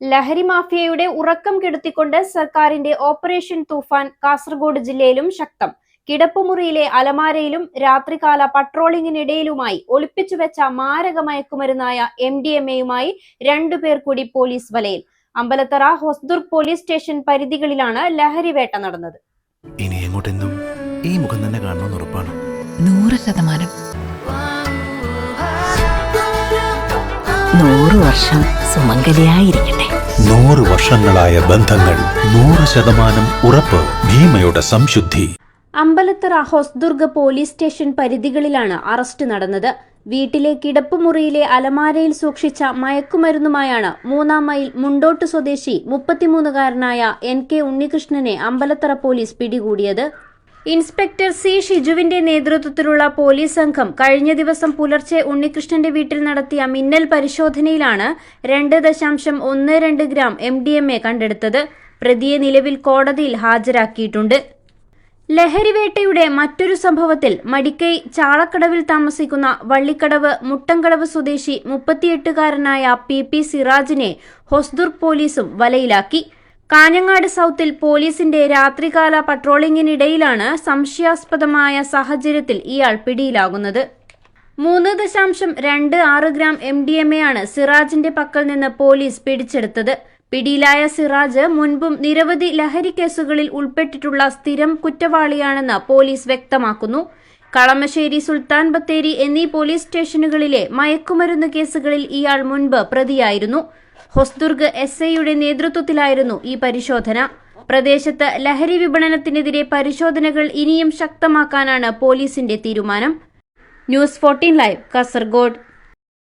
ലഹരി മാഫിയയുടെ ഉറക്കം കെടുത്തിക്കൊണ്ട് സർക്കാരിന്റെ ഓപ്പറേഷൻ തൂഫാൻ കാസർഗോഡ് ജില്ലയിലും ശക്തം. കിടപ്പുമുറിയിലെ അലമാരയിലും രാത്രികാല പട്രോളിംഗിനിടയിലുമായി ഒളിപ്പിച്ചുവെച്ച മാരക മയക്കുമരുന്നായ MDMA-യുമായി 2 പേർ കൂടി പോലീസ് വലയിൽ. അമ്പലത്തറ ഹൊസ്ദുർഗ് പോലീസ് സ്റ്റേഷൻ പരിധികളിലാണ് ലഹരി വേട്ട നടന്നത്. ഇനി എങ്ങോട്ടെന്നും ഈ മുഖം തന്നെ കാണണമെന്ന് ഉറപ്പാണ്. 100%. 100 വർഷം സുമംഗലിയായിരിക്കട്ടെ. 100 വർഷങ്ങളായ ബന്ധങ്ങൾ 100% ഉറപ്പ്. ഭീമയുടെ സംശുദ്ധി. അമ്പലത്തറ ഹൊസ്ദുർഗ് പോലീസ് സ്റ്റേഷൻ പരിധികളിലാണ് അറസ്റ്റ് നടന്നത്. വീട്ടിലെ കിടപ്പുമുറിയിലെ അലമാരയിൽ സൂക്ഷിച്ച മയക്കുമരുന്നുമായാണ് 3-ാം മൈൽ മുണ്ടോട്ട് സ്വദേശി 33-കാരനായ NK ഉണ്ണികൃഷ്ണനെ അമ്പലത്തറ പോലീസ് പിടികൂടിയത്. Inspector C. ഷിജുവിന്റെ നേതൃത്വത്തിലുള്ള പോലീസ് സംഘം കഴിഞ്ഞ ദിവസം പുലർച്ചെ ഉണ്ണികൃഷ്ണന്റെ വീട്ടിൽ നടത്തിയ മിന്നൽ പരിശോധനയിലാണ് 2.12 ഗ്രാം MDMA കണ്ടെടുത്തത്. പ്രതിയെ നിലവിൽ കോടതിയിൽ ഹാജരാക്കിയിട്ടുണ്ട്. ലഹരിവേട്ടയുടെ മറ്റൊരു സംഭവത്തിൽ മടിക്കൈ ചാളക്കടവിൽ താമസിക്കുന്ന വള്ളിക്കടവ് മുട്ടംകടവ് സ്വദേശി 38-കാരനായ PP സിറാജിനെ ഹൊസ്ദുർഗ് പോലീസും വലയിലാക്കി. കാഞ്ഞങ്ങാട് സൗത്തിൽ പോലീസിന്റെ രാത്രികാല പട്രോളിംഗിനിടയിലാണ് സംശയാസ്പദമായ സാഹചര്യത്തിൽ ഇയാൾ പിടിയിലാകുന്നത്. 3.26 ഗ്രാം MDMA-യാണ് സിറാജിന്റെ പക്കൽ നിന്ന് പോലീസ് പിടിച്ചെടുത്തത്. പിടിയിലായ സിറാജ് മുൻപും നിരവധി ലഹരി കേസുകളിൽ ഉൾപ്പെട്ടിട്ടുള്ള സ്ഥിരം കുറ്റവാളിയാണെന്ന് പോലീസ് വ്യക്തമാക്കുന്നു. കളമശ്ശേരി, സുൽത്താൻ ബത്തേരി എന്നീ പോലീസ് സ്റ്റേഷനുകളിലെ മയക്കുമരുന്ന് കേസുകളിൽ ഇയാൾ മുൻപ് പ്രതിയായിരുന്നു. ഹൊസ്ദുർഗ് SI-യുടെ നേതൃത്വത്തിലായിരുന്നു ഈ പരിശോധന. പ്രദേശത്ത് ലഹരി വിപണനത്തിനെതിരെ പരിശോധനകൾ ഇനിയും ശക്തമാക്കാനാണ് പോലീസിന്റെ തീരുമാനം. News 14 live, Kasaragod.